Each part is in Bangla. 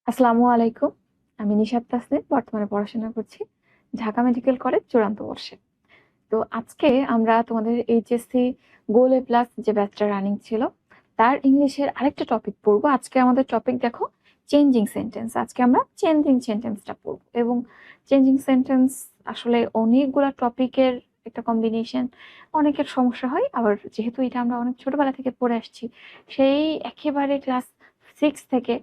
আসসালামু আলাইকুম। আমি নিশাত তাসনিম বর্তমানে পড়াশোনা করছি ঢাকা মেডিকেল কলেজ চূড়ান্ত বর্ষে। তো আজকে আমরা তোমাদের এইচএসসি গোল এ প্লাস যে ব্যাচটা রানিং ছিল তার ইংলিশের আরেকটা টপিক পড়বো। আজকে আমাদের টপিক দেখো চেঞ্জিং সেন্টেন্স। আজকে আমরা চেঞ্জিং সেন্টেন্সটা পড়বো এবং চেঞ্জিং সেন্টেন্স আসলে অনেকগুলা টপিকের একটা কম্বিনেশন, অনেকের সমস্যা হয়। আবার যেহেতু এটা আমরা অনেক ছোটবেলা থেকে পড়ে আসছি, সেই একেবারে ক্লাস 6 থেকে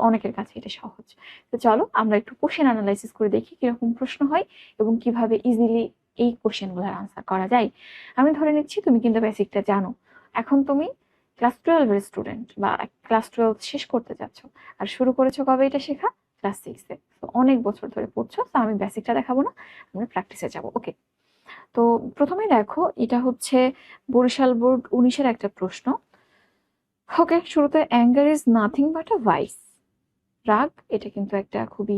অনেকের কাছে এটা সহজ। তো চলো আমরা একটু কোশ্চেন অ্যানালাইসিস করে দেখি কিরকম প্রশ্ন হয় এবং কিভাবে ইজিলি এই কোশ্চেনগুলোর আনসার করা যায়। আমি ধরে নিচ্ছি তুমি কিন্তু বেসিকটা জানো। এখন তুমি ক্লাস 12 এর স্টুডেন্ট বা ক্লাস 12 শেষ করতে যাচ্ছ, আর শুরু করেছো কবে এটা শেখা? ক্লাস 6 এ। তো অনেক বছর ধরে পড়ছো, তো আমি বেসিকটা দেখাবো না, আমরা প্র্যাকটিসে যাব। ওকে, তো প্রথমে দেখো এটা হচ্ছে বরিশাল বোর্ড 19-এর একটা প্রশ্ন। ওকে, শুরুতে anger is nothing but a vice. রাগ এটা কিন্তু একটা খুবই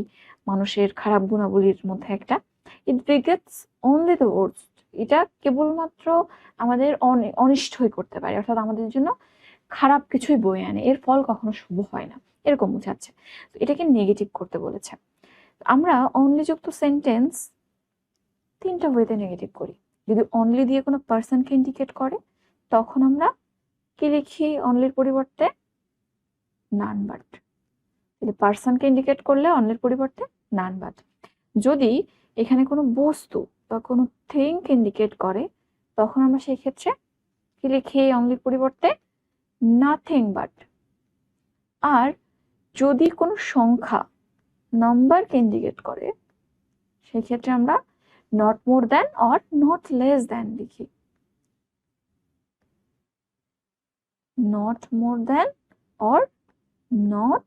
মানুষের খারাপ গুণাবলীর মধ্যে একটা। ইট বিগেটস অনলি দ্য ওয়ার্স্ট। এটা কেবলমাত্র আমাদের অনিষ্টই করতে পারে, অর্থাৎ আমাদের জন্য খারাপ কিছুই বয়ে আনে, এর ফল কখনো শুভ হয় না, এরকম বোঝাচ্ছে। তো এটাকে নেগেটিভ করতে বলেছে। আমরা অনলি যুক্ত সেন্টেন্স তিনটা ওয়েতে নেগেটিভ করি। যদি অনলি দিয়ে কোনো পার্সনকে ইন্ডিকেট করে তখন আমরা কি লিখি? অনলির পরিবর্তে নান বাট। যদি পার্সনকে ইন্ডিকেট করলে অন্যের পরিবর্তে নান বাট। যদি এখানে কোনো বস্তু বা কোনো থিং ইন্ডিকেট করে তখন আমরা সেই ক্ষেত্রে কি লিখি? অনলির পরিবর্তে নাথিং বাট। আর যদি কোনো সংখ্যা নাম্বারকে ইন্ডিকেট করে সেই ক্ষেত্রে আমরা not more than or not less than লিখি। Not more than or not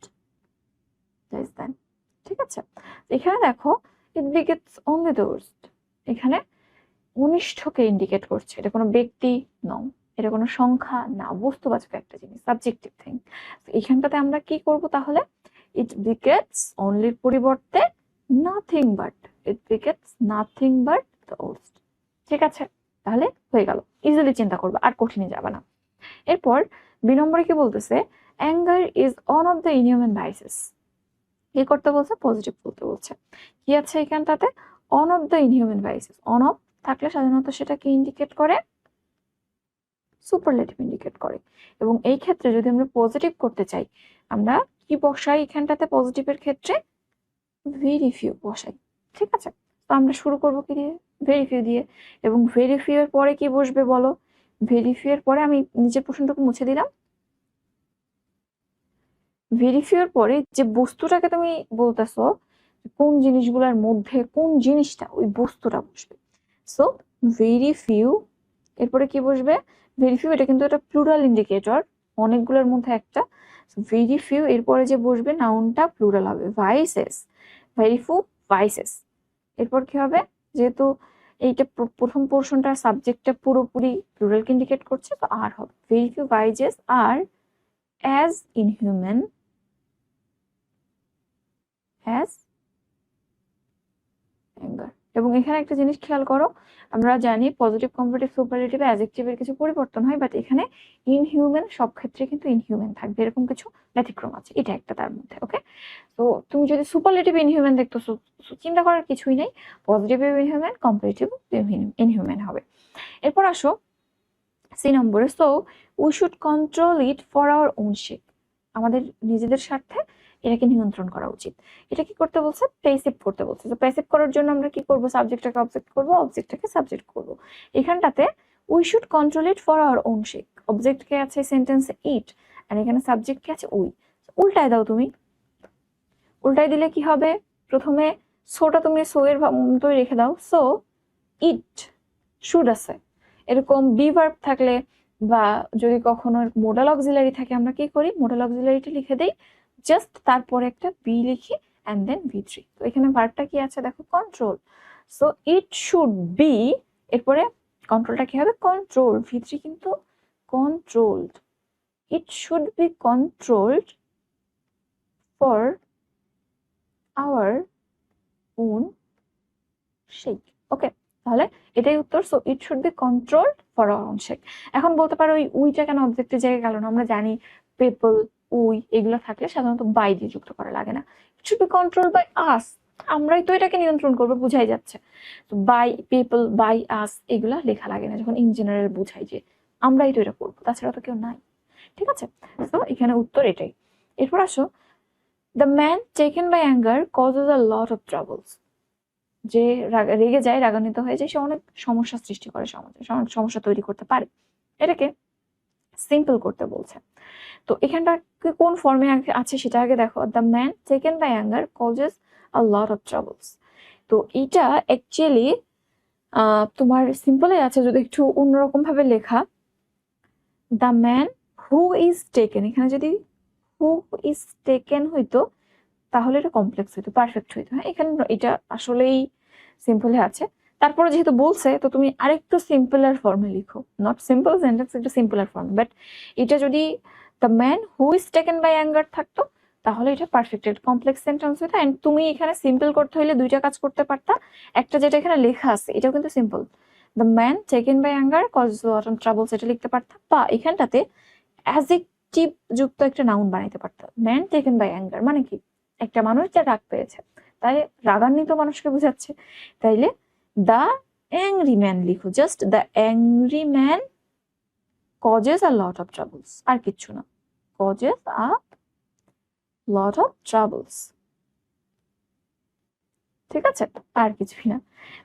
less than. ঠিক আছে, এখানে দেখো it begets only the worst, এখানে অনিষ্টকে ইন্ডিকেট করছে। এটা কোনো ব্যক্তি নয়, এটা কোনো সংখ্যা না, বস্তুবাচক একটা জিনিস, সাবজেক্টিভ থিং। এখানটাতে আমরা কি করব তাহলে? ইট বিগেটস অনলির পরিবর্তে nothing but. It begets nothing but the worst. ঠিক আছে, তাহলে হয়ে গেল। ইজিলি চিন্তা করবে, আর কঠিনে যাবে না। এরপর 2 নম্বরে কি বলতেছে? Anger is one of the inhuman versus. কি করতে বলছে? পজিটিভ বলতে বলছে। কি আছে এখানটাতে? On of the inhuman versus. On of থাকলে সাধারণত সেটা কি ইন্ডিকেট করে? সুপারলেটিভ ইন্ডিকেট করে। এবং এই ক্ষেত্রে যদি আমরা পজিটিভ করতে চাই আমরা কি বসাই? এখানটাতে পজিটিভের ক্ষেত্রে ভেরি ফিউ বসাই। ঠিক আছে, তো আমরা শুরু করব কি দিয়ে? ভেরি ফিউ দিয়ে। এবং ভেরি ফিউ এর পরে কি বসবে বলো? ভেরি ফিউ এর পরে আমি নিজের প্রশ্নটুকু মুছে দিলাম। ভেরি ফিউ এর পরে যে বস্তুটাকে তুমি বলতেছো, কোন জিনিসগুলোর মধ্যে কোন জিনিসটা, ওই বস্তুটা বসবে। সো ভেরি ফিউ এরপরে কি বসবে? ভেরি ফিউ এটা কিন্তু একটা প্লুরাল ইন্ডিকেটর, অনেকগুলোর মধ্যে একটা। ভেরি ফিউ এরপরে যে বসবে নাউনটা প্লুরাল হবে, ভাইসেস। Very few versus. এরপর কি হবে? যেহেতু এইটা প্রথম পোর্শনটা সাবজেক্টটা পুরোপুরি প্লুরালকে ইন্ডিকেট করছে, তো আর হবে ভেরি ফিউ ভাইসেস আর অ্যাজ ইনহিউম্যান, অ্যাজ অ্যাঙ্গার। এবং এখানে একটা জিনিস খেয়াল করো, আমরা জানি পজিটিভ, কম্পারেটিভ, সুপারলেটিভ, অ্যাডজেক্টিভের কিছু পরিবর্তন হয়, বাট এখানে ইনহিউম্যান সব ক্ষেত্রে কিন্তু ইনহিউম্যান থাকবে, এরকম কিছু ব্যতিক্রম আছে, এটা একটা তার মধ্যে। ওকে, তো তুমি যদি সুপারলেটিভ ইনহিউম্যান দেখতো, চিন্তা করার কিছুই নেই, পজিটিভ ইনহিউম্যান, কম্পারেটিভ ইনহিউম্যান হবে। এরপর আসো সি নম্বরে। So we should control it for our own shake. আমাদের নিজেদের স্বার্থে এটাকে নিয়ন্ত্রণ করা উচিত। এটা কি করতে বলছে? প্যাসিভ করতে বলছে। তো প্যাসিভ করার জন্য আমরা কি করব? সাবজেক্টটাকে অবজেক্ট করব, অবজেক্টটাকে সাবজেক্ট করব। এখানটাতে we should control it for our own sake, object কে আছে সেন্টেন্সে ইট, আর এখানে সাবজেক্ট কে আছে উই। উল্টায় দাও তুমি। উল্টায় দিলে কি হবে? প্রথমে সোটা তুমি সো এর মতোই রেখে দাও। সো ইট শুড আছে, এরকম বি ভার্ব থাকলে বা যদি কখনো মোডাল অক্সিলারি থাকে আমরা কি করি? মোডাল অক্সিলারিটা লিখে দেই, জাস্ট তারপরে একটা বি লিখি অ্যান্ড দেন V3। তো এখানে ভার্বটা কি আছে দেখো? Control. So it should be, এরপরে কন্ট্রোলটা কি হবে? কন্ট্রোল। V3 কিন্তু controlled. It should be controlled for our own sake. Okay, তাহলে এটাই উত্তর। So it should be controlled for our own sake. এখন বলতে পারো ওই উইটা কেন অবজেক্টের জায়গায় গেল না? আমরা জানি পিপল, উই এগুলো থাকলে সাধারণত বাই দিয়ে যুক্ত করা লাগে না। It should be control by us, আমরাই তো এটাকে নিয়ন্ত্রণ করবো, বুঝাই যাচ্ছে। তো বাই পিপল, বাই আস এগুলা লেখা লাগে না যখন ইন জেনারেল বুঝাই যে আমরাই তো এটা করবো, তাছাড়া তো কেউ নাই। ঠিক আছে, তো এখানে উত্তর এটাই। এরপর আসো, the man taken by anger causes a lot of troubles. যে রেগে যায়, রাগান্বিত হয়ে যায়, সে অনেক সমস্যা সৃষ্টি করে সমাজে, অনেক সমস্যা তৈরি করতে পারে। এটাকে সিম্পল করতে বলছে। তো এখানটা কোন ফর্মে আছে সেটা আগে দেখো। The man taken by anger causes a lot of troubles. তো এইটা অ্যাকচুয়ালি তোমার সিম্পলে আছে, যদি একটু অন্যরকম ভাবে লেখা, the man who is taken, এখানে যদি হু ইজ টেকেন হইতো তাহলে এটা কমপ্লেক্স হইতো, পারফেক্ট হইতো। হ্যাঁ, এখানে এটা আসলেই সিম্পলে আছে। তারপরে যেহেতু বলছে তো তুমি আরেকটু সিম্পলার ফর্মে লিখো, নট সিম্পল সেন্টেন্স, একটু সিম্পলার ফর্ম। বাট এটা যদি the man who is taken by anger থাকতো তাহলে এটা পারফেক্ট, এটা কমপ্লেক্স সেন্টেন্স হইতো। এন্ড তুমি এখানে সিম্পল করতে হইলে দুইটা কাজ করতে পারতা। একটা যেটা এখানে লেখা আছে এটাও কিন্তু simple, the man taken by anger causes a lot of troubles, এটা লিখতে পারতা। বা এখানটাতে অ্যাডজেক্টিভ যুক্ত একটা নাউন বানাইতে পারতা। ম্যান টেকেন বাই অ্যাঙ্গার মানে কি, একটা মানুষ যা রাগ পেয়েছে, তাই রাগান্বিত মানুষকে বোঝাচ্ছে। তাইলে দ্য অ্যাংরি ম্যান লিখো, just the angry man causes a lot of troubles, আর কিচ্ছু না, causes a lot of troubles. ঠিক আছে, আর কিছুই না।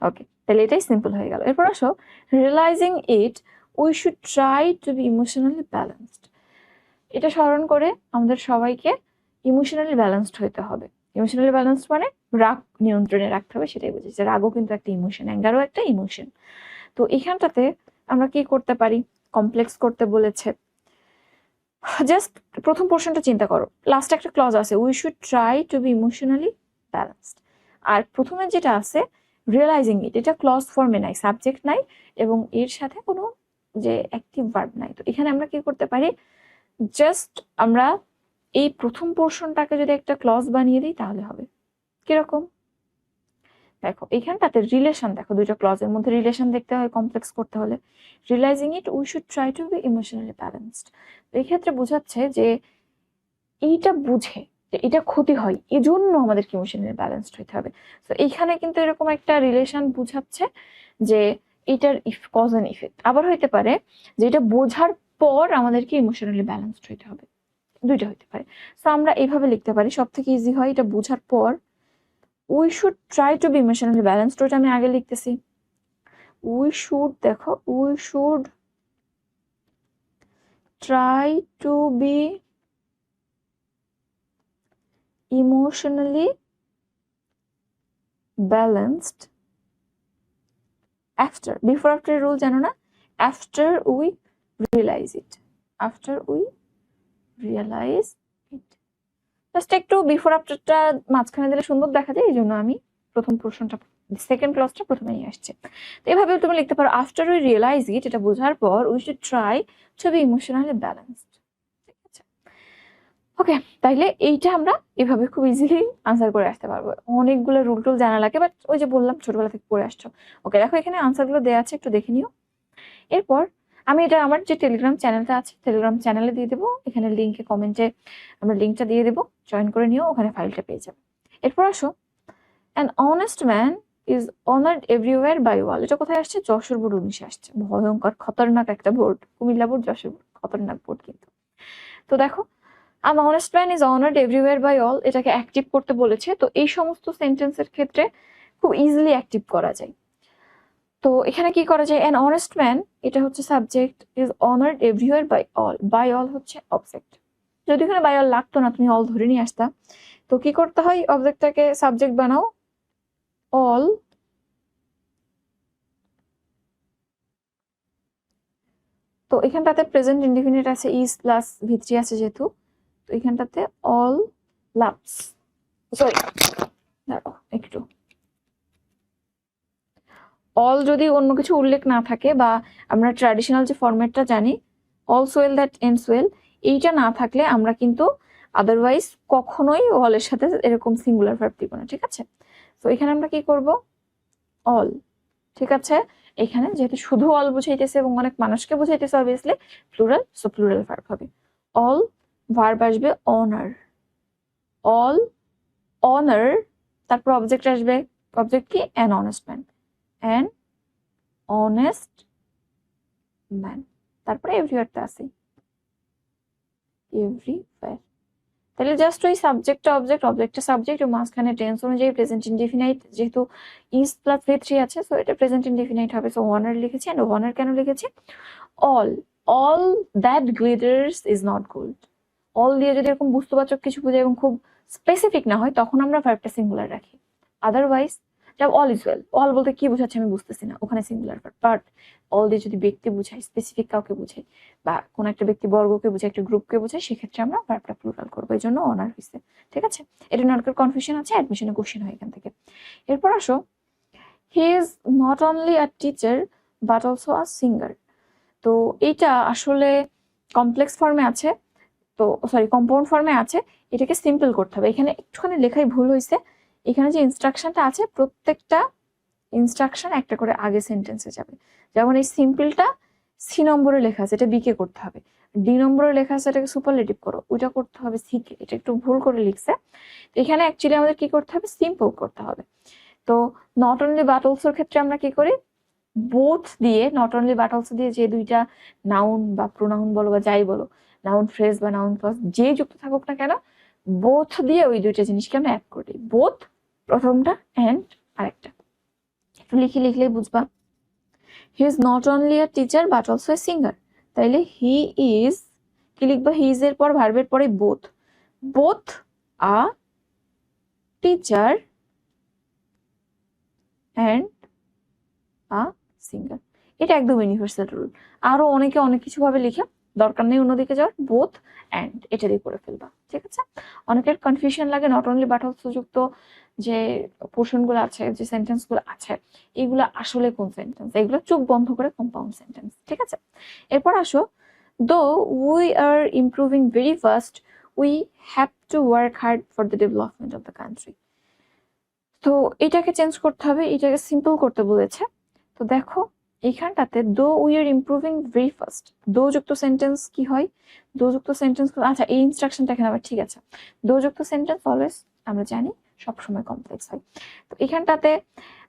ওকে, তাহলে এটাই সিম্পল হয়ে গেল। এরপর আসো, realising it we should try to be emotionally balanced. এটা স্মরণ করে আমাদের সবাইকে ইমোশনালি ব্যালেন্সড হইতে হবে। ইমোশনালি ব্যালেন্সড মানে রাগ নিয়ন্ত্রণে রাখতে হবে, সেটাই বুঝেছে। রাগও কিন্তু একটা ইমোশন, অ্যাঙ্গারও একটা ইমোশন। তো এখানটাতে আমরা কি করতে পারি, কমপ্লেক্স করতে বলেছে। জাস্ট প্রথম পোর্শনটা চিন্তা করো, লাস্টে একটা ক্লজ আছে, we should try to be emotionally balanced. আর প্রথমে যেটা আছে রিয়েলাইজিং ইট, এটা ক্লজ ফর্মে নাই, সাবজেক্ট নাই, এবং এর সাথে কোনো যে অ্যাক্টিভ ভার্ব নাই। তো এখানে আমরা কি করতে পারি, জাস্ট আমরা এই প্রথম পোর্শনটাকে যদি একটা ক্লজ বানিয়ে দিই তাহলে হবে। কিরকম দেখো, এখানটাতে রিলেশন দেখো, দুইটা ক্লজের মধ্যে রিলেশন দেখতে হয় কমপ্লেক্স করতে হলে। Realising it we should try to be emotionally balanced, এই ক্ষেত্রে বোঝাচ্ছে যে এইটা বুঝে যে এটা ক্ষতি হয়, এই জন্য আমাদেরকে ইমোশনালি ব্যালেন্সড হইতে হবে। তো এইখানে কিন্তু এরকম একটা রিলেশন বুঝাচ্ছে যে এটার কজ এন্ড ইফেক্ট। আবার হইতে পারে যে এটা বোঝার পর আমাদেরকে ইমোশনালি ব্যালেন্সড হইতে হবে, দুইটা হইতে পারে। তো আমরা এইভাবে লিখতে পারি, সব থেকে ইজি হয় এটা বোঝার পর we should try to be emotionally balanced, ওইটা আমি আগে লিখতেছি। উই শুড, দেখো we should try to be emotionally balanced after, before after rule জানো না, after we realise it, after we realise it. Just একটু বিফোর আফটারটা মাঝখানে দিলে সুন্দর দেখা যায়, এই জন্য আমি প্রথম পোর্শনটা, সেকেন্ড ক্লজটা প্রথমে নিয়ে আসছে। তো এভাবে তুমি লিখতে পারো, আফটার উই রিয়েলাইজ ইট, এটা বোঝার পর we should try to be emotionally balanced. ঠিক আছে, ওকে, তাইলে এইটা আমরা এভাবে খুব ইজিলি আনসার করে আসতে পারবো। অনেকগুলো রুল টুল জানা লাগে, বাট ওই যে বললাম ছোটবেলা থেকে পড়ে আসছো। ওকে, দেখো এখানে আনসারগুলো দেওয়া আছে, একটু দেখে নিও। এরপর আমি এটা আমার যে টেলিগ্রাম চ্যানেলটা আছে, টেলিগ্রাম চ্যানেলে দিয়ে দেবো, এখানে লিঙ্কে কমেন্টে আমরা লিঙ্কটা দিয়ে দেবো, জয়েন করে নিও, ওখানে ফাইলটা পেয়ে যাবে। এরপর আসো, an honest man is honoured everywhere by all, এটা কোথায় আসছে, যশোর বোর্ড 19 আসছে। ভয়ঙ্কর খতরনাক একটা board, Comilla board, Jessore board, খতরনাক বোর্ড কিন্তু। তো দেখো, an honest man is honoured everywhere by all, এটাকে অ্যাক্টিভ করতে বলেছে। তো এই সমস্ত সেন্টেন্সের ক্ষেত্রে খুব ইজিলি অ্যাক্টিভ করা যায়। তো এখানে কি করা যায়, অ্যান অনেস্ট ম্যান এটা হচ্ছে subject, is honoured everywhere by all হচ্ছে অবজেক্ট। যদি এখানে বাই অল লাগতো না, তুমি অল ধরে নিয়ে আসতা। তো কি করতে হয়, অবজেক্টটাকে সাবজেক্ট বানাও, অল। তো এখানটাতে প্রেজেন্ট ইনডিফিনিট আছে, ইজ প্লাস ভিত্রি আছে যেহেতু, তো এখানটাতে অল লাভস, সরি দাঁড়াও একটু, অল যদি অন্য কিছু উল্লেখ না থাকে, বা আমরা ট্র্যাডিশনাল যে ফরম্যাটটা জানি, all's well that ends well, এইটা না থাকলে আমরা কিন্তু আদারওয়াইজ কখনোই অলের সাথে এরকম সিঙ্গুলার ভার্ব দিব না। ঠিক আছে, তো এখানে আমরা কি করব, অল। ঠিক আছে, এখানে যেহেতু শুধু অল বুঝাইতেছে এবং অনেক মানুষকে বুঝাইতেছে, obviously plural, so plural verb হবে, অল ভার্ব আসবে অনার, অল অনার, তারপর অবজেক্ট আসবে, অবজেক্ট কি, an honest man, an honest man, তারপরে এভরিওয়ারটা আছে, এভরিওয়্যার। তাহলে জাস্ট ওই সাবজেক্টটা অবজেক্ট, অবজেক্টটা সাবজেক্ট, ও মাঝখানে টেন্স অনুযায়ী প্রেজেন্ট ইনডিফিনাইট, যেহেতু ইজ প্লাস ভি3 আছে, সো এটা প্রেজেন্ট ইনডিফিনাইট হবে। সো অনার লিখেছি, এন্ড অনার কেন লিখেছি, all all that glitters is not gold. All দিয়ে যদি এরকম বস্তুবাচক কিছু বোঝায় এবং খুব স্পেসিফিক না হয়, তখন আমরা ভার্বটা সিঙ্গুলার রাখি। Otherwise all is well, all বলতে কি বোঝাচ্ছে আমি বুঝতেছি না, ওখানে সিঙ্গুলার ভার্ব। বাট অল দিয়ে যদি ব্যক্তি বুঝাই, স্পেসিফিক কাউকে বুঝাই, বা কোন একটা ব্যক্তি বর্গকে বুঝাই, একটা গ্রুপকে বুঝাই, সেক্ষেত্রে আমরা ভার্বটা প্লুরাল করবো, এই জন্য অনার হয়েছে। ঠিক আছে, এটা নট কনফিউশন আছে, অ্যাডমিশনে কোশ্চেন হয় এখান থেকে। এরপর আসো, he is not only a teacher but also a singer. তো এইটা আসলে কমপ্লেক্স ফর্মে আছে, তো সরি কম্পাউন্ড ফর্মে আছে, এটাকে সিম্পল করতে হবে। এখানে একটুখানি লেখাই ভুল হয়েছে, এখানে যে ইনস্ট্রাকশনটা আছে প্রত্যেকটা ইনস্ট্রাকশন একটা করে আগে সেন্টেন্সে যাবে। যেমন এই সিম্পলটা সি নম্বরে লেখা আছে, এটা বি কে করতে হবে। ডি নম্বরে লেখা আছে, এটাকে সুপারলেটিভ করো, ওইটা করতে হবে সি কে। এটা একটু ভুল করে লিখছে, তো এখানে অ্যাকচুয়ালি আমাদের কি করতে হবে, সিম্পল করতে হবে। তো নট অনলি বাট অলসোর ক্ষেত্রে আমরা কি করি, বোথ দিয়ে, নট অনলি বাট অলসো দিয়ে যে দুইটা নাউন বা প্রোনাউন বলো বা যাই বলো, নাউন ফ্রেজ বা নাউন ক্লজ যে যুক্ত থাকুক না কেন, বোথ দিয়ে ওই দুইটা জিনিসকে আমরা অ্যাড করি। বোথ প্রথমটা, অ্যান্ড আরেকটা। একটু লিখলেই বুঝবা। He is not only a teacher but also a singer. তাইলে হি ইজ, কি লিখবা, হি ইজ এর পর ভার্বের পরে both, both a teacher and a singer. এটা একদম ইউনিভার্সাল রুল। আরো অনেকে অনেক কিছু ভাবে লিখে, দরকার নেই অন্যদিকে যাওয়ার, বোথ অ্যান্ড এটা দিয়ে করে ফেলবা। ঠিক আছে, অনেকের কনফিউশন লাগে নট অনলি বাট অলসো যুক্ত যে পোর্শন গুলো আছে, যে সেন্টেন্স গুলো আছে, এগুলো আসলে কোন সেন্টেন্স, এগুলো চোখ বন্ধ করে কম্পাউন্ড সেন্টেন্স। ঠিক আছে, এরপর আসো, though we are improving very fast we have to work hard for the development of the country. তো এটাকে চেঞ্জ করতে হবে, এটাকে সিম্পল করতে বলেছে। তো দেখো এইখানটাতে though we are improving very fast, দো যুক্ত সেন্টেন্স কি হয়, দো যুক্ত সেন্টেন্স, আচ্ছা এই ইনস্ট্রাকশনটা এখানে আবার ঠিক আছে, দো যুক্ত সেন্টেন্স অলওয়েজ আমরা জানি সবসময় কমপ্লেক্স হয়। তো এখানটাতে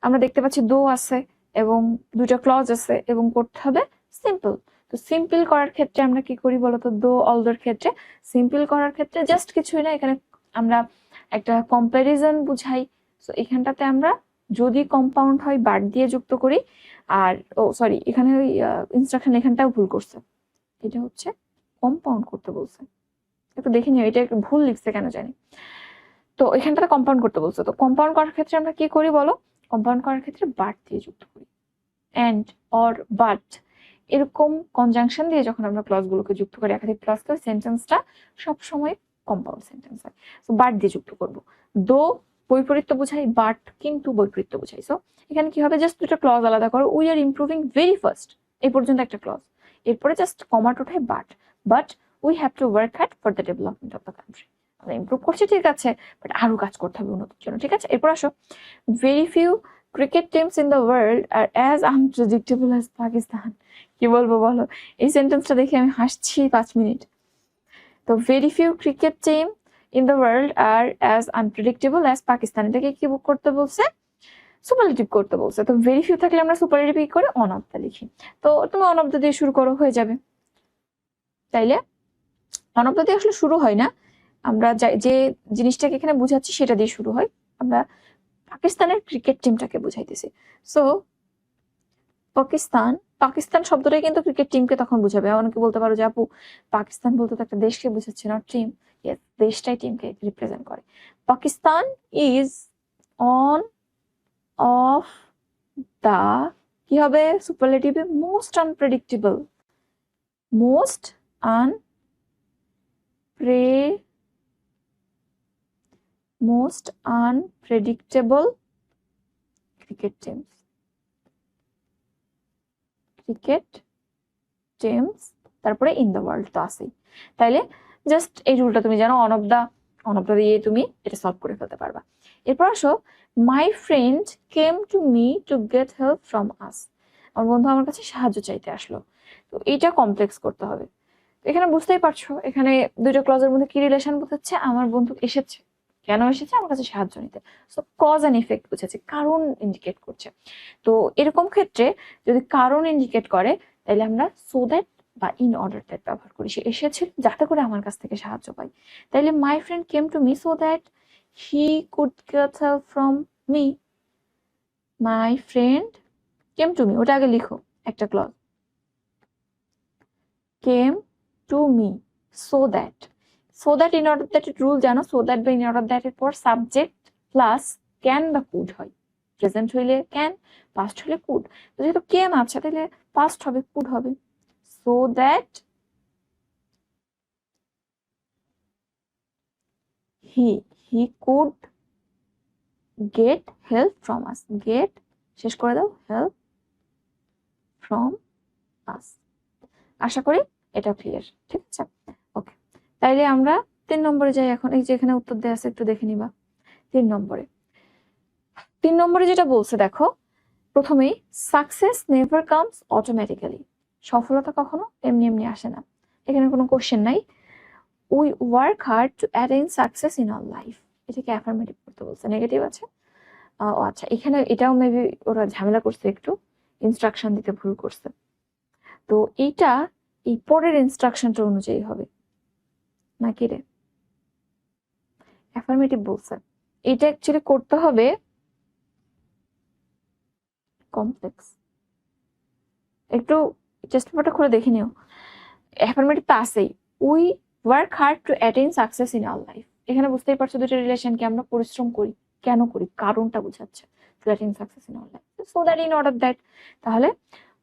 আমরা দেখতে পাচ্ছি দো আছে এবং দুইটা ক্লজ আছে এবং করতে হবে সিম্পল। তো সিম্পল করার ক্ষেত্রে আমরা কি করি বলতো, দো অলদোর ক্ষেত্রে সিম্পল করার ক্ষেত্রে জাস্ট কিছুই না, এখানে আমরা একটা কম্প্যারিজন বুঝাই। তো এখানটাতে আমরা যদি কম্পাউন্ড হয় বাট দিয়ে যুক্ত করি, আর ও সরি এখানে ওই ইনস্ট্রাকশন এখানটাও ভুল করছে, এটা হচ্ছে কম্পাউন্ড করতে বলছে, একটু দেখে নিও, এটা একটু ভুল লিখছে কেন জানি। তো এখানটাতে কম্পাউন্ড করতে বলছে, তো কম্পাউন্ড করার ক্ষেত্রে আমরা কি করি বলো, কম্পাউন্ড করার ক্ষেত্রে বাট দিয়ে যুক্ত করি, অ্যান্ড অর বাট এরকম কনজাংশন দিয়ে যখন আমরা ক্লজগুলোকে যুক্ত করি, একাধিক ক্লজকে, সেন্টেন্সটা সবসময় কম্পাউন্ড সেন্টেন্স হয়। তো বাট দিয়ে যুক্ত করব, দো বৈপরীত্য বোঝাই, বাট কিন্তু বৈপরীত্য বোঝাই। সো এখানে কি হবে, জাস্ট দুটো ক্লজ আলাদা করো, we are improving very fast, এই পর্যন্ত একটা ক্লজ, এরপরে জাস্ট কমাট ওঠায় but we have to work hard for the development of the country. আমরা ইমপ্রুভ করছি ঠিক আছে, বাট আরো কাজ করতে হবে উন্নতির জন্য। ঠিক আছে, এরপর আসো, very few cricket teams in the world are as unpredictable as Pakistan. কি বলবো বলো, এই সেন্টেন্সটা দেখে আমি হাসছি 5 মিনিট। তো very few cricket team in the world are as unpredictable as Pakistan, এটাকে কি করতে বলছে, সুপারলেটিভ করতে বলছে। তো ভেরি ফিউ থাকলে আমরা সুপারলেটিভ কি করে, অন অফ দ্য লিখি। তো তুমি অন অফ দ্য দিয়ে শুরু করো, হয়ে যাবে। তাইলে অন অফ দ্য দিয়ে আসলে শুরু হয় না, আমরা যে জিনিসটাকে এখানে বুঝাচ্ছি সেটা দিয়ে শুরু হয়, আমরা পাকিস্তানের ক্রিকেট টিমটাকে বুঝাইতেছি। সো পাকিস্তান, পাকিস্তান শব্দটাই কিন্তু ক্রিকেট টিমকে তখন বুঝাবে। অনেকে বলতে পারো যে আপু পাকিস্তান বলতে তো একটা দেশকে বুঝাচ্ছে, নট টিম। ইয়েস, দেশটাই টিমকে রিপ্রেজেন্ট করে। Pakistan is one of the, কি হবে সুপারলেটিভে, most unpredictable, most unpredictable cricket teams, তারপরে ইন দ্য ওয়ার্ল্ড তো আসেই। তাইলে জাস্ট এই রুলটা তুমি জানো, অন অফ দা দিয়ে তুমি এটা সলভ করে ফেলতে পারবা। এরপর আসো, মাই friend came to me to get help from আস। আমার বন্ধু আমার কাছে সাহায্য চাইতে আসলো। তো এইটা কমপ্লেক্স করতে হবে, এখানে বুঝতেই পারছো এখানে দুইটা ক্লজের মধ্যে কি রিলেশন বোঝাচ্ছে, আমার বন্ধু এসেছে, কেন এসেছে, আমার কাছে সাহায্য নিতে। সো কজ এন্ড ইফেক্ট বুঝাচ্ছে, কারণ ইন্ডিকেট করছে। তো এরকম ক্ষেত্রে যদি কারণ ইন্ডিকেট করে তাহলে আমরা সো দ্যাট বা ইন অর্ডার দ্যাট ব্যবহার করি। সে এসেছিল যাতে করে আমার কাছ থেকে সাহায্য পাই। তাইলে my friend came to me so that he could get help from me. My friend came to me, ওটা আগে লিখো একটা clause, came to me so that. So that in order that rule জানো, সো দ্যাট বা ইন অর্ডার দ্যাট এর পর সাবজেক্ট প্লাস ক্যান বা কুড হয়। প্রেজেন্ট হইলে ক্যান, পাস্ট হলে কুড। যেহেতু কেম আছে তাহলে পাস্ট হবে, কুড হবে। So that he could get help from us. Get শেষ করে দাও, হেল্প ফ্রম আস। আশা করি এটা ক্লিয়ার, ঠিক আছে? ওকে, তাইলে আমরা 3 নম্বরে যাই এখন। এই যে এখানে উত্তর দেওয়া আছে, একটু দেখে নিবা। 3 নম্বরে যেটা বলছে দেখো, প্রথমেই সাকসেস নেভার কামস অটোমেটিক্যালি। সফলতা কখনো এমনি এমনি আসে না। এখানে কোনো কোশ্চেন নাই। We work hard to attain success in our life. এটাকে অ্যাফার্মেটিভ করতে বলছে, নেগেটিভ আছে। ও আচ্ছা, এখানে এটাও মেবি ওরা ঝামেলা করছে, একটু ইনস্ট্রাকশন দিতে ভুল করছে। তো এইটা এই পরের ইনস্ট্রাকশনটা অনুযায়ী হবে নাকি রে? অ্যাফার্মেটিভ বলছে, এটা অ্যাকচুয়ালি করতে হবে কমপ্লেক্স। একটু টেস্ট পেপারটা খুলে দেখে নিও। অ্যাফার্মেটিভ তো আছেই, we work hard to attain success in our life. এখানে বুঝতেই পারছো দুটো রিলেশনকে, আমরা পরিশ্রম করি, কেন করি, কারণটা বোঝাচ্ছে। To attain success in our life, so that in order that. তাহলে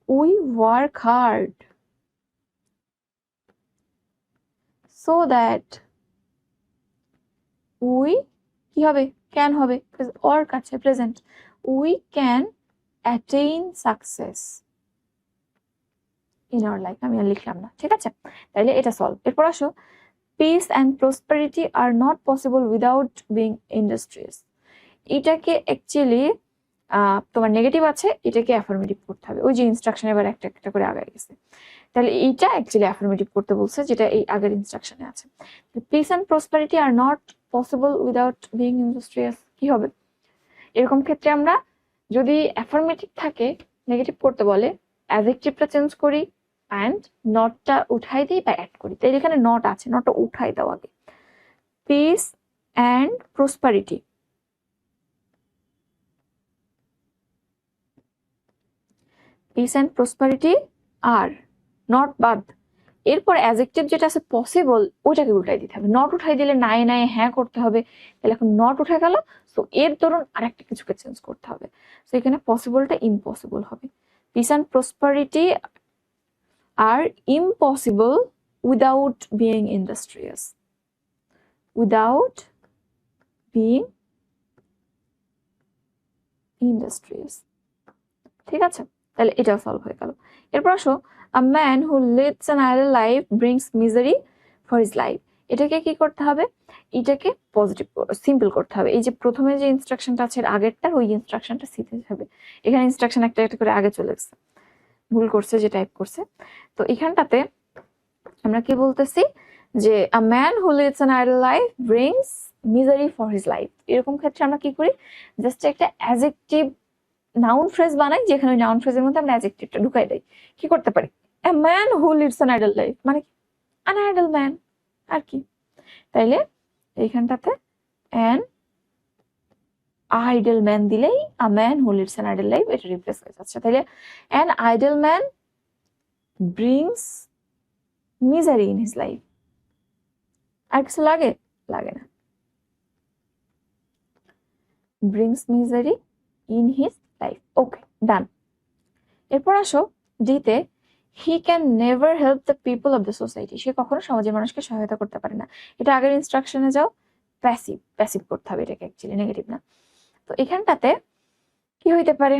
we work hard so that we কি হবে, ক্যান হবে, ওয়ার্ক আছে present, we can attain success in our life. আমি আর লিখলাম না, ঠিক আছে? তাইলে এটা সলভ। এরপর আসো, piece and prosperity are not possible without being industrious. এটাকে অ্যাকচুয়ালি তোমার নেগেটিভ আছে, এটাকে অ্যাফার্মেটিভ করতে হবে। ওই যে ইনস্ট্রাকশন এবার একটা একটা করে আগায় গেছে, তাহলে এইটা অ্যাকচুয়ালি অ্যাফার্মেটিভ করতে বলছে, যেটা এই আগের ইনস্ট্রাকশনে আছে। Piece and prosperity are not possible without being industrious কি হবে? এরকম ক্ষেত্রে আমরা যদি অ্যাফার্মেটিভ থাকে, নেগেটিভ করতে বলে, অ্যাডজেক্টিভটা চেঞ্জ করি অ্যান্ড নটটা উঠাই দিই বা অ্যাড করি। তাই এখানে নট আছে, নটটা উঠাই দাও আগে। Piece and prosperity, piece and prosperity are not বাদ। এরপর অ্যাডজেক্টিভ যেটা আছে পসিবল, ওইটাকে উঠাই দিতে হবে। নট উঠাই দিলে নাই নাই হ্যাঁ করতে হবে, তাহলে এখন নট উঠে গেল। সো এর দরুন আরেকটা কিছুকে চেঞ্জ করতে হবে। সো এখানে পসিবলটা ইম্পসিবল হবে। Peace and prosperity are impossible without being industrious, without being industrious, ঠিক আছে? তাহলে এটাও সলভ হয়ে গেল। এরপর আসো, a man who leads an idle life brings misery for his life. এটাকে কি করতে হবে? এটাকে পজিটিভ সিম্পল করতে হবে। এই যে প্রথমে যে ইনস্ট্রাকশনটা আছে আগেরটার, ওই ইনস্ট্রাকশনটা শিখতে হবে। এখানে ইনস্ট্রাকশন একটা একটা করে আগে চলে গেছে, ভুল করছে যে টাইপ করছে। তো এখানটাতে আমরা কি বলতেছি যে a man who leads an idle life brings misery for his life. এরকম ক্ষেত্রে আমরা কি করি, জাস্ট একটা অ্যাডজেক্টিভ নাউন ফ্রেজ বানাই, যেখানে ওই নাউন ফ্রেজের মধ্যে আমরা অ্যাডজেক্টিভটা ঢুকাই দেই। কি করতে পারি, a man who leads an idle life মানে অ্যান আইডল ম্যান, আর কি। তাইলে এইখানটাতে অ্যান আইডল ম্যান দিলেই a man who leads an idle life এটা রিপ্লেস হয়ে যাচ্ছে। তাইলে an idle man brings misery in his life. আর কিছু লাগে? লাগে না। Brings misery in his life. Okay, done. এরপর আসো ডিতে, he can never help the people of the society. সে কখনো সমাজের মানুষকে সহায়তা করতে পারে না। এটা আগের ইনস্ট্রাকশনে যাও, প্যাসিভ, প্যাসিভ করতে হবে এটাকে, অ্যাকচুয়ালি নেগেটিভ না। তো এখানটাতে কি হইতে পারে,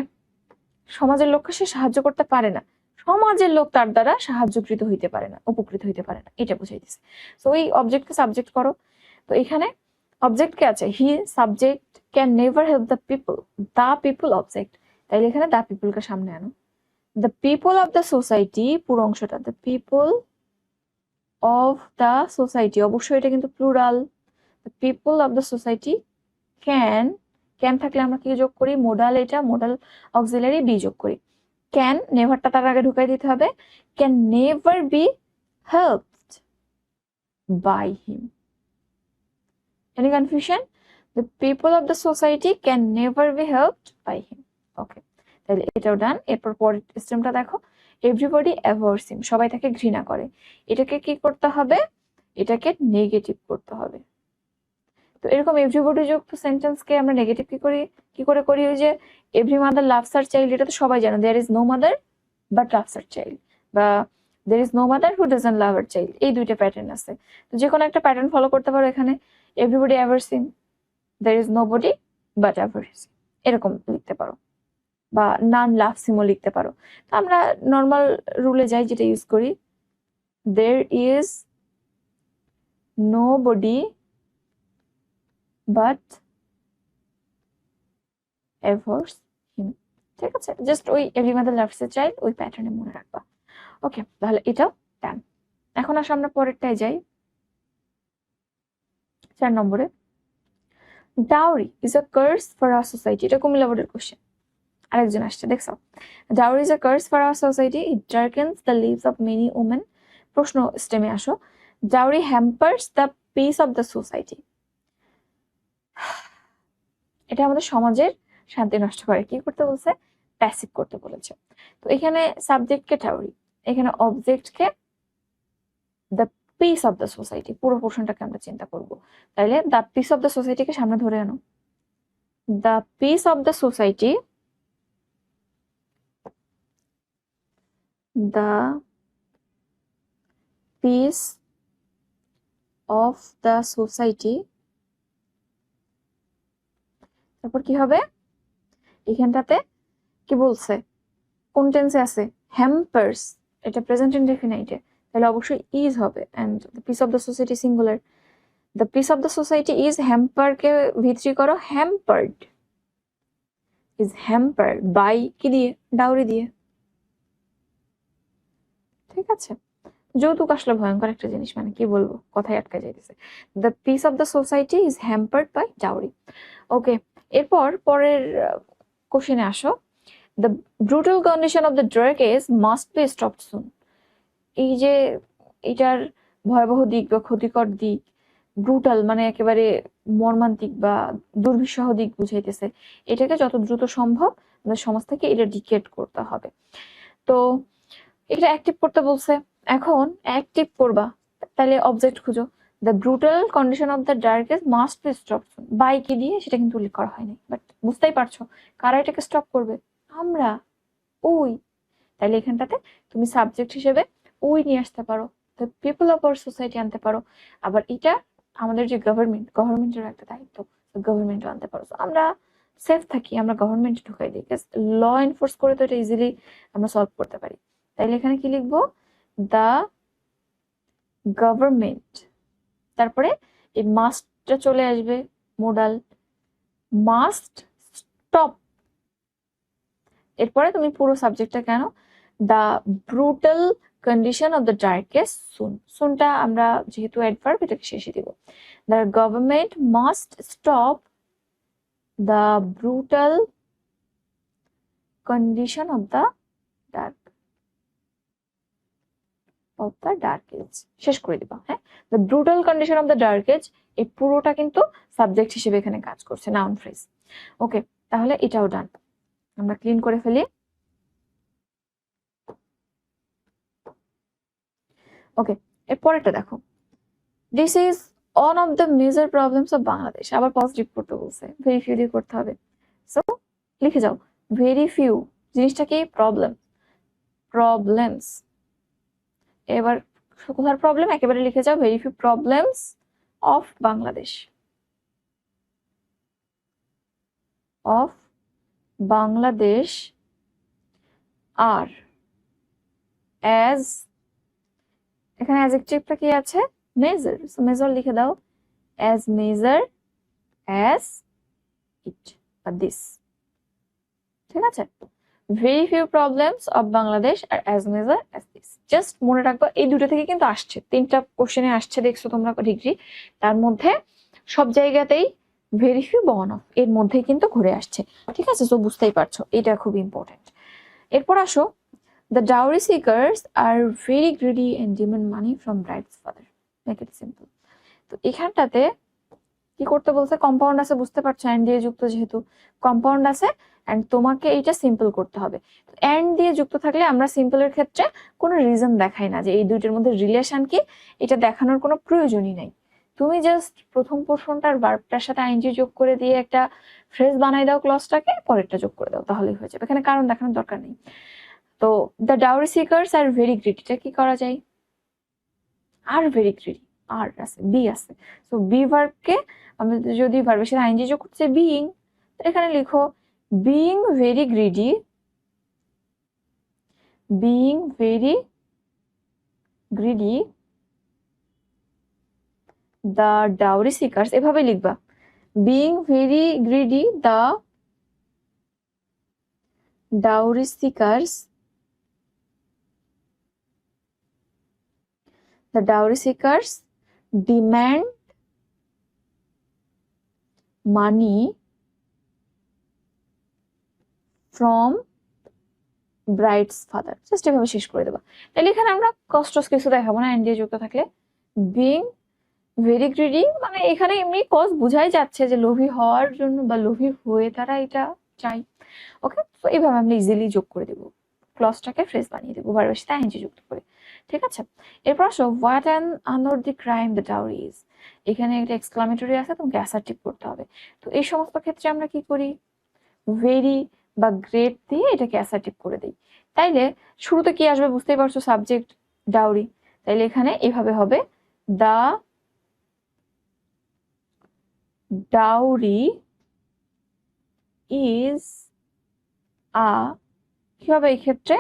সমাজের লোককে সে সাহায্য করতে পারে না, সমাজের লোক তার দ্বারা সাহায্যকৃত হইতে পারে না, উপকৃত হইতে পারে না, এটা বুঝাইতেছে। তো ওই অবজেক্টকে সাবজেক্ট করো। তো এখানে অবজেক্ট কে আছে, he, subject, can never help the people, the people object. তাইলে এখানে দ্য পিপলকে সামনে আনো। The people of the society পুরো অংশটা, the people of the society, অবশ্যই এটা কিন্তু plural. The people of the society can, can থাকলে আমরা কি যোগ করি, মোডাল, এটা মোডাল অক্সিলারি বি যোগ করি। ক্যান, নেভারটা তার আগে ঢুকাই দিতে হবে, can never be helped by him. Any confusion? The people of the society can never be helped by him. Okay, তাহলে এটাও ডান। এরপর পরের সিস্টেমটা দেখো, এভরিবডি অ্যাভয়েডস হিম, সবাই তাকে ঘৃণা করে। এটাকে কি করতে হবে, এটাকে নেগেটিভ করতে হবে। তো এরকম এভরিবডি যুক্ত সেন্টেন্সকে আমরা নেগেটিভ কি করে করি, ওই যে every mother loves her child, এটা তো সবাই জানো, there is no mother but loves her child, বা there is no mother who doesn't love her child, এই দুইটা প্যাটার্ন আছে। তো যে কোনো একটা প্যাটার্ন ফলো করতে পারো এখানে। Everybody averse him, there is nobody but averse, এরকম লিখতে পারো, বা নান লাভস হিমও লিখতে পারো। তো আমরা নর্মাল রুলে যাই, যেটা ইউজ করি, there is nobody but avers him. ঠিক আছে, জাস্ট ওই every mother loves a child, ওই প্যাটার্নে মনে রাখবা। ওকে, তাহলে এটাও ডান। এখন আসলে আমরা পরেরটায় যাই, 4 নম্বরে। Dowry is a curse for our society, এটা কুমিল্লা বোর্ডের কোশ্চেন। আরেকজন আসছে, দেখছো, dowry is a curse for our society, it darkens the lives of many women. প্রশ্ন স্টেমে আসো, dowry hampers the peace of the society, এটা আমাদের সমাজের শান্তি নষ্ট করে। কি করতে বলছে, প্যাসিভ করতে বলেছে। তো এখানে সাবজেক্টকে ডাউরি, এখানে অবজেক্টকে the peace of the society, পুরো পোর্শনটাকে আমরা চিন্তা করব। তাইলে দ্য পিস অফ দ্য সোসাইটিকে সামনে ধরে আনো, the peace of the society, the peace of the society. তারপর কি হবে, এখানটাতে কি বলছে, কোন টেন্সে আছে, হ্যাম্পার্স, এটা প্রেজেন্ট ইনডেফিনাইটে, তাহলে অবশ্যই ইজ হবে। And the peace of the society singular, the peace of the society is, হ্যাম্পারকে ভিত্রি করো, হ্যাম্পার্ড, ইজ হ্যাম্পার্ড বাই কি দিয়ে, ডাউরি দিয়ে। ঠিক আছে, যৌতুক আসলে ভয়ঙ্কর একটা জিনিস, মানে কি বলবো, কথায় আটকা যাইতেছে। The peace of the society is hampered by dowry. Okay, এরপর পরের কোশ্চেনে আসো, the brutal condition of the dark age must be stopped soon. এই যে এটার ভয়াবহ দিক বা ক্ষতিকর দিক, ব্রুটাল মানে একেবারে মর্মান্তিক বা দুর্বিষহ দিক বুঝাইতেছে, এটাকে যত দ্রুত সম্ভব আমাদের সমাজ থেকে এটা ডিকেট করতে হবে। তো এটা অ্যাক্টিভ করতে বলছে, এখন অ্যাক্টিভ করবা, তাহলে অবজেক্ট খুঁজো, the brutal condition of the darkest must be stop by কি দিয়ে, সেটা কিন্তু উল্লেখ করা হয়নি, বাট বুঝতেই পারছো কারা এটাকে স্টপ করবে, আমরা, ওই। তাহলে এখানটাতে তুমি সাবজেক্ট হিসেবে ওই নিয়ে আসতে পারো, the people of our society আনতে পারো। আবার এটা আমাদের যে গভর্নমেন্টের একটা দায়িত্ব, গভর্নমেন্টও আনতে পারো। আমরা সেফ থাকি, আমরা গভর্নমেন্ট ঢুকাই দিই, ল এনফোর্স করে তো এটা ইজিলি আমরা সলভ করতে পারি। তাইলে এখানে কি লিখবো, দ্য গভর্নমেন্ট, তারপরে এই মাস্টটা চলে আসবে, মোডাল, মাস্ট স্টপ। এরপরে তুমি পুরো সাবজেক্টটা কেন, the brutal condition of the darkest soon, সুনটা আমরা যেহেতু অ্যাডভার্ব, এটাকে শেষে দিব। The government must stop the brutal condition of the dark age, শেষ করে দিবা। হ্যাঁ, the brutal condition of the dark age, এই পুরোটা কিন্তু সাবজেক্ট হিসেবে এখানে কাজ করছে, নাউন ফ্রেজ। ওকে, তাহলে এটাও ডান, আমরা ক্লিন করে ফেলি। ওকে, এরপরেরটা দেখো, this is one of the major problems of Bangladesh, আবার পজিটিভ করতে বলছে, ভেরি ফিউ দিয়ে করতে হবে। সো লিখে যাও, ভেরি ফিউ, জিনিসটা কি, প্রবলেমস। এবার কোথার প্রবলেম, একেবারে লিখে যাও, very few problems of Bangladesh, of Bangladesh are as, এখানে অ্যাডজেক্টিভটা কি আছে, মেজর, সো মেজর লিখে দাও, অ্যাজ মেজর অ্যাজ ইট বা দিস। ঠিক আছে, very few problems of Bangladesh are as major as this. Just মনে রাখবা এই দুটো থেকে কিন্তু আসছে, 3টা কোশ্চেনে আসছে দেখছো তোমরা ডিগ্রি, তার মধ্যে সব জায়গাতেই ভেরি ফিউ বা অন অফ এর মধ্যেই কিন্তু ঘুরে আসছে। ঠিক আছে, তো বুঝতেই পারছো এটা খুব ইম্পর্টেন্ট। এরপর আসো, the dowry seekers are very greedy and demand money from bride's father. Make it simple. তো এখানটাতে কি করতে বলছে, কম্পাউন্ড আছে, বুঝতে পারছো, অ্যান্ড দিয়ে যুক্ত যেহেতু কম্পাউন্ড আছে, অ্যান্ড তোমাকে এইটা সিম্পল করতে হবে। অ্যান্ড দিয়ে যুক্ত থাকলে আমরা সিম্পলের ক্ষেত্রে কোনো রিজন দেখাই না যে এই দুইটার মধ্যে রিলেশন কি, এটা দেখানোর কোনো প্রয়োজনই নাই। তুমি জাস্ট প্রথম পোর্শনটার ভার্বটার সাথে আইএনজি যোগ করে দিয়ে একটা ফ্রেজ বানাই দাও, ক্লজটাকে পরেরটা যোগ করে দাও, তাহলেই হয়ে যাবে, এখানে কারণ দেখানোর দরকার নেই। তো the dowry seekers are very greedy, এটা কি করা যায়, আর ভেরি গ্রিডি, আর আছে, বি আছে, তো বি ভার্বকে আমি যদি ভার্বের সাথে আইএনজি যোগ করতে বিইং, এখানে লিখো being very greedy, being very greedy the dowry seekers, এভাবে লিখবা, being very greedy the dowry seekers, the dowry seekers demand money from bride's father, just এভাবে শেষ করে দেবা। তাহলে এখানে আমরা কষ্ট কিছু দেখাবো না, এন্ড যুক্ত থাকলে বিং ভেরি গ্রিডি, মানে এখানে এমনি কজ বুঝাই যাচ্ছে যে লোভী হওয়ার জন্য বা লোভী হয়ে তারা এটা চাই। ওকে, তো এইভাবে আমরা ইজিলি যোগ করে দেবো, ক্লজটাকে ফ্রেজ বানিয়ে দেবো ভার্বের সাথে আইএনজি যুক্ত করে। ঠিক আছে, এরপর আসো, what an unearthly crime the dowry is, এখানে একটা এক্সক্লামেটরি আছে, তোমাকে অ্যাসার্টিভ করতে হবে। তো এই সমস্ত ক্ষেত্রে আমরা কি করি, ভেরি বা গ্রেট দিয়ে এটাকে অ্যাসার্টিভ করে দিই। তাইলে শুরুতে কি আসবে বুঝতেই পারছো, সাবজেক্ট ডাউরি, তাইলে এখানে এভাবে হবে, দা ডাউরি ইজ আ, কি হবে এই ক্ষেত্রে,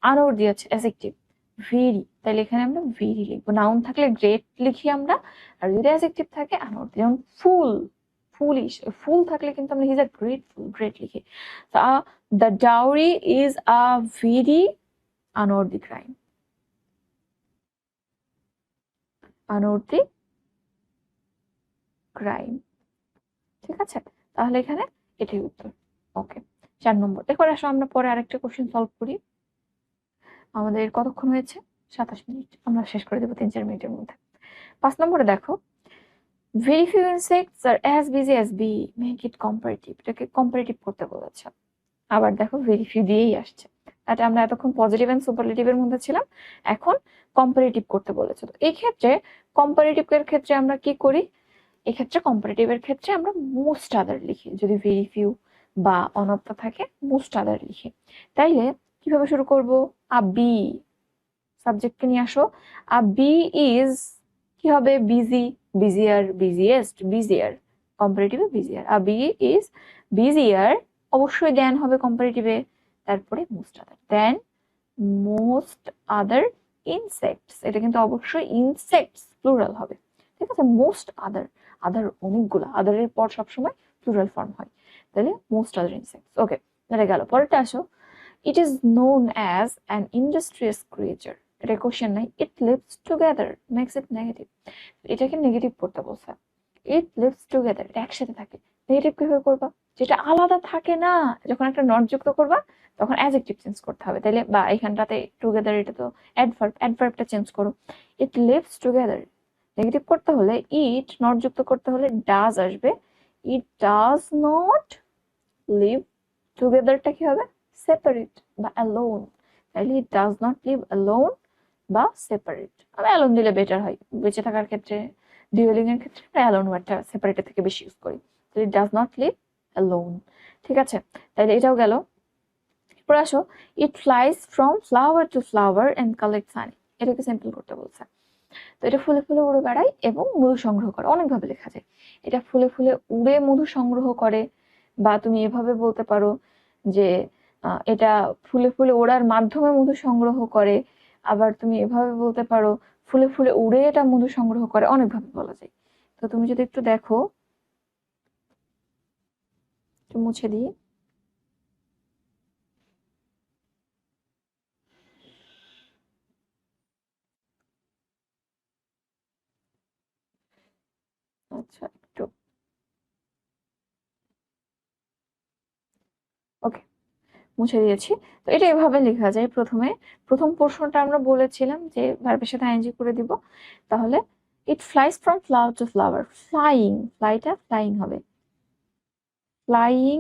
আনোর দিয়েছে অ্যাডজেক্টিভ ভেরি, তাহলে এখানে আমরা ভেরি লিখবো। নাউন থাকলে গ্রেট লিখি আমরা, আর যদি অ্যাডজেক্টিভ থাকে আনোর, যেমন ফুল, ফুলিশ, ফুল থাকলে কিন্তু আমরা হিজ আ গ্রেটফুল, গ্রেট লিখি। The dowry is a very unearthly crime, unearthly crime. ঠিক আছে, তাহলে এখানে এটাই উত্তর। ওকে, 4 নম্বর। এরপর আসো আমরা পরে আরেকটা কোশ্চেন সলভ করি। আমাদের কতক্ষণ হয়েছে, 27 মিনিট, আমরা শেষ করে দেবো 3-4 মিনিটের মধ্যে। 5 নম্বরে দেখো, very few insects are as busy as bee, make it comparative, এটাকে কম্পারেটিভ করতে বলেছে। আবার দেখো very few দিয়েই আসছে, এটা আমরা এতক্ষণ পজিটিভ এন্ড সুপারলেটিভের মধ্যে ছিলাম, এখন কম্পারেটিভ করতে বলেছে। তো এই ক্ষেত্রে কম্পারেটিভের ক্ষেত্রে আমরা কি করি, এক্ষেত্রে কম্পারেটিভের ক্ষেত্রে আমরা মোস্ট আদার লিখি, যদি ভেরি ফিউ বা অনপ্তা থাকে মোস্ট আদার লিখি। তাইলে কিভাবে শুরু করব, আ বি, সাবজেক্টকে নিয়ে আসো, আ বি ইজ, কি হবে, বিজি, বিজিয়ার, বিজিয়েস্ট, বিজিয়ার, কম্পারেটিভে busier, a bee is busier, অবশ্যই দেন হবে কম্পারেটিভে, তারপরে most other, than most other insects, এটা কিন্তু অবশ্যই ইনসেক্টস প্লুরাল হবে। ঠিক আছে, মোস্ট আদার, আদার অনেকগুলো, আদারের পর সবসময় প্লুরাল ফর্ম হয়, তাহলে মোস্ট আদার ইনসেক্টস। ওকে, তাহলে গেল, পরেরটা আসো, it is known as an industrious creature, এটা কোশ্চেন নাই, it lives together makes it negative, এটাকে নেগেটিভ করতে বলছে, ইট লিভস টুগেদার, এটা একসাথে থাকে, নেগেটিভ কিভাবে করবা, যেটা আলাদা থাকে না, যখন একটা নট যুক্ত করবা তখন অ্যাডজেক্টিভ চেঞ্জ করতে হবে, তাইলে বা এখানটাতে টুগেদার, এটা তো অ্যাডভার্ব, অ্যাডভার্বটা চেঞ্জ করো, ইট লিভস টুগেদার, নেগেটিভ করতে হলে ইট, নট যুক্ত করতে হলে ডাজ আসবে, ইট ডাজ নট লিভ টুগেদারটা কি হবে, সেপারেট বা অ্যালোন, তাইলে ইট ডাজ নট লিভ অ্যালোন বা সেপারেট, আমি অ্যালোন দিলে বেটার হয়, বেঁচে থাকার ক্ষেত্রে ডিউয়েলিং এর ক্ষেত্রে আমরা অ্যালোন ওয়ার্ডটা সেপারেটের থেকে বেশি ইউজ করি, it does not live alone. ঠিক আছে, তাইলে এটাও গেল। এরপর আসো, it flies from flower to flower and collects honey, এটাকে সিম্পল করতে বলছে। তো এটা ফুলে ফুলে উড়ে বেড়ায় এবং মধু সংগ্রহ করে, অনেকভাবে লেখা যায়, এটা ফুলে ফুলে উড়ে মধু সংগ্রহ করে, বা তুমি এভাবে বলতে পারো যে এটা ফুলে ফুলে ওড়ার মাধ্যমে মধু সংগ্রহ করে, আবার তুমি এভাবে বলতে পারো ফুলে ফুলে উড়ে এটা মধু সংগ্রহ করে, অনেকভাবে বলা যায়। তো তুমি যদি একটু দেখো, একটু মুছে দিই, মুছে দিয়েছি। তো এটা এভাবে লেখা যায়। প্রথম পোর্শনটা আমরা বলেছিলাম যে ভার্বের সাথে আইএনজি করে দিব। তাহলে it flies from flower to flower. Flying, ফ্লাইটা ফ্লাইং হবে। ফ্লাইং,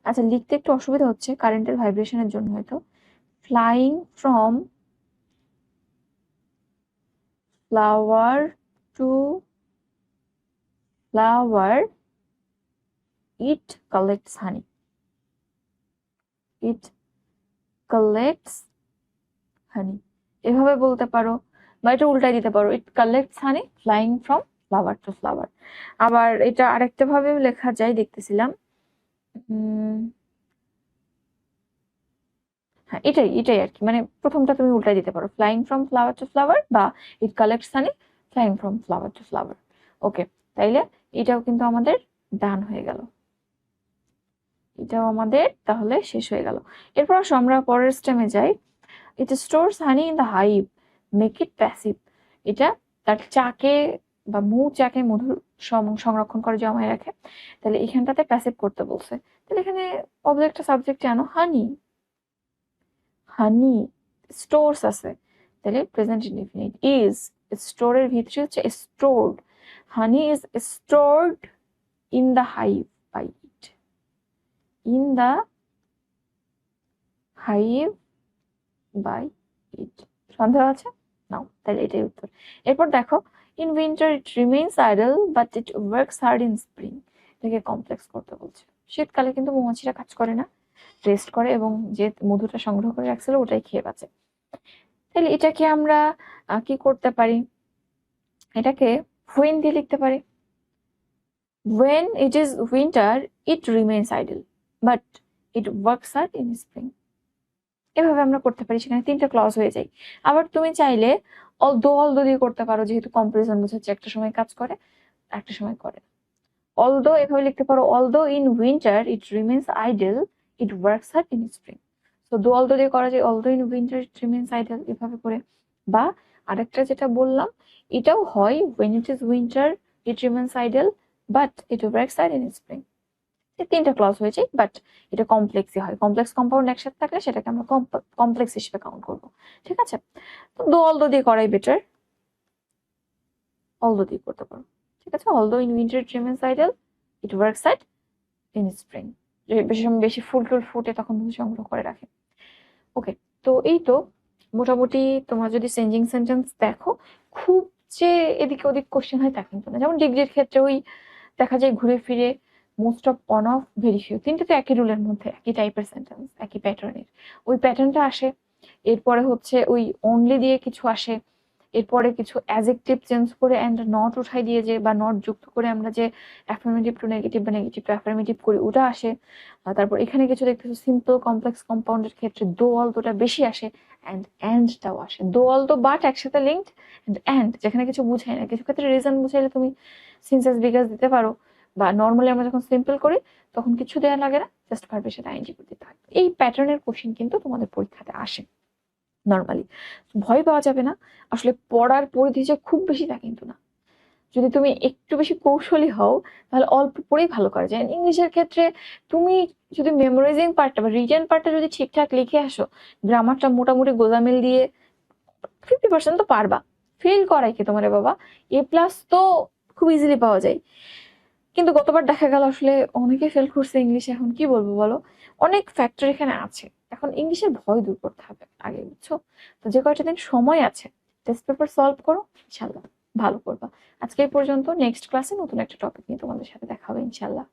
আচ্ছা লিখতে একটু অসুবিধা হচ্ছে কারেন্টের ভাইব্রেশনের জন্য হয়তো। Flying from flower to flower, it collects honey. It collects honey, এভাবে বলতে পারো, বা এটা উল্টাই দিতে পারো, it collects honey flying from flower to flower. আবার এটা আরেকটা ভাবে লেখা যায়, দেখতেছিলাম। হ্যাঁ, এটাই এটাই আর কি, মানে প্রথমটা তুমি উল্টাই দিতে পারো, flying from flower to flower, বা it collects honey flying from flower to flower. Okay, তাইলে এটাও কিন্তু আমাদের ডান হয়ে গেল। এটাও আমাদের তাহলে শেষ হয়ে গেল। এরপর আমরা পরের স্টেমে যাই। It stores honey in the hive, make it passive. এটা তার চাকে বা মৌচাকে মধুর সংরক্ষণ করে জমায় রাখে। তাহলে এখানটাতে প্যাসিভ করতে বলছে। তাহলে এখানে অবজেক্ট সাবজেক্ট জানো, হানি। হানি স্টোরস আছে, তাহলে প্রেজেন্ট ইনডিফিনিট। ইজ স্টোরের ভিতরে হচ্ছে stored. Honey is stored in the hive by it. In the hive by it. সন্দেহ আছে? নাও, তাহলে এটাই উত্তর। এরপর দেখো, in winter it remains idle but it works hard in spring. এটাকে কমপ্লেক্স করতে বলছে। শীতকালে কিন্তু মৌমাছিরা কাজ করে না, রেস্ট করে, এবং যে মধুটা সংগ্রহ করে রাখছিল ওটাই খেয়ে বাঁচে। তাহলে এটাকে আমরা কি করতে পারি, এটাকে when দিয়ে লিখতে পারি। when it is winter it remains idle but it works hard in spring। এভাবে আমরা করতে পারি, সেখানে তিনটা ক্লজ হয়ে যায়। আবার তুমি চাইলে অলদো দিয়ে করতে পারো, যেহেতু কম্পারিজন বোঝাচ্ছে একটা সময় কাজ করে একটা সময় করে। অলদো এভাবে লিখতে পারো, although in winter it remains idol it works hard in spring. তো অলদো দিয়ে করা যায়, although in winter it remains idol, এভাবে করে। বা আরেকটা যেটা বললাম, এটাও হয়, when it is winter it remains idle but it works hard in spring। তিনটা ক্লজ হয়ে যায়, বাট এটা কমপ্লেক্সই হয়। কমপ্লেক্স কম্পাউন্ড একসাথে থাকলে সেটাকে আমরা কমপ্লেক্স হিসেবে কাউন্ট করবো। ঠিক আছে, তো অলদো দিয়ে করাই বেটার, অলদো দিয়ে করতে পারো। ঠিক আছে, although in winter it remains idol it works hard in spring. বেশি ফুল টুল ফুটে তখন মধু সংগ্রহ করে রাখে। ওকে, তো এই তো মোটামুটি তোমরা যদি চেঞ্জিং সেন্টেন্স দেখো, খুব যে এদিকে ওদিক কোশ্চেন হয় তা কিন্তু না। যেমন ডিগ্রির ক্ষেত্রে ওই দেখা যায় ঘুরে ফিরে most of, on of, very few, তিনটে তো একই রুলের মধ্যে, একই টাইপের সেন্টেন্স, একই প্যাটার্নের, ওই প্যাটার্নটা আসে। এরপরে হচ্ছে ওই অনলি দিয়ে কিছু আসে, এরপরে কিছু অ্যাডজেক্টিভ চেঞ্জ করে অ্যান্ড নট উঠাই দিয়ে যে, বা নট যুক্ত করে আমরা যে অ্যাফার্মেটিভ টু নেগেটিভ বা নেগেটিভ টু অ্যাফার্মেটিভ করি, ওটা আসে। তারপর এখানে কিছু দেখতেছো সিম্পল কমপ্লেক্স কম্পাউন্ডের ক্ষেত্রে দো অলদোটা বেশি আসে, অ্যান্ডটাও আসে। দো অলদো বাট একসাথে লিঙ্কড, অ্যান্ড যেখানে কিছু বুঝায় না, কিছু ক্ষেত্রে রিজন বুঝাইলে তুমি সিনসেস বিকাশ দিতে পারো, বা নর্মালি আমরা যখন সিম্পল করি তখন কিছু দেওয়া লাগে না, জাস্ট ভার্বের সাথে আইএনজি করে দিতে হয়। এই প্যাটার্নের কোশ্চেন কিন্তু তোমাদের পরীক্ষাতে আসে নর্মালি। ভয় পাওয়া যাবে না, আসলে পড়ার পরিধি যে খুব বেশি তা কিন্তু না। যদি তুমি একটু বেশি কৌশলী হও তাহলে অল্প পড়েই ভালো করা যায়। ইংলিশের ক্ষেত্রে তুমি যদি মেমোরাইজিং পার্টটা বা রিটেন পার্টটা যদি ঠিকঠাক লিখে আসো, গ্রামারটা মোটামুটি গোজামিল দিয়ে 50% তো পারবা। ফেল করাই কি তোমারে বাবা, A+ তো খুব ইজিলি পাওয়া যায়। কিন্তু গতবার দেখা গেল আসলে অনেকে ফেল করছে ইংলিশে, এখন কি বলবো বলো, অনেক ফ্যাক্টর এখানে আছে। এখন ইংলিশের ভয় দূর করতে হবে আগে, বুঝছো? তো যে কয়টা দিন সময় আছে টেস্ট পেপার সলভ করো, ইনশাল্লাহ ভালো করবা। আজকে এই পর্যন্ত, নেক্সট ক্লাসে নতুন একটা টপিক নিয়ে তোমাদের সাথে দেখা হবে ইনশাল্লাহ।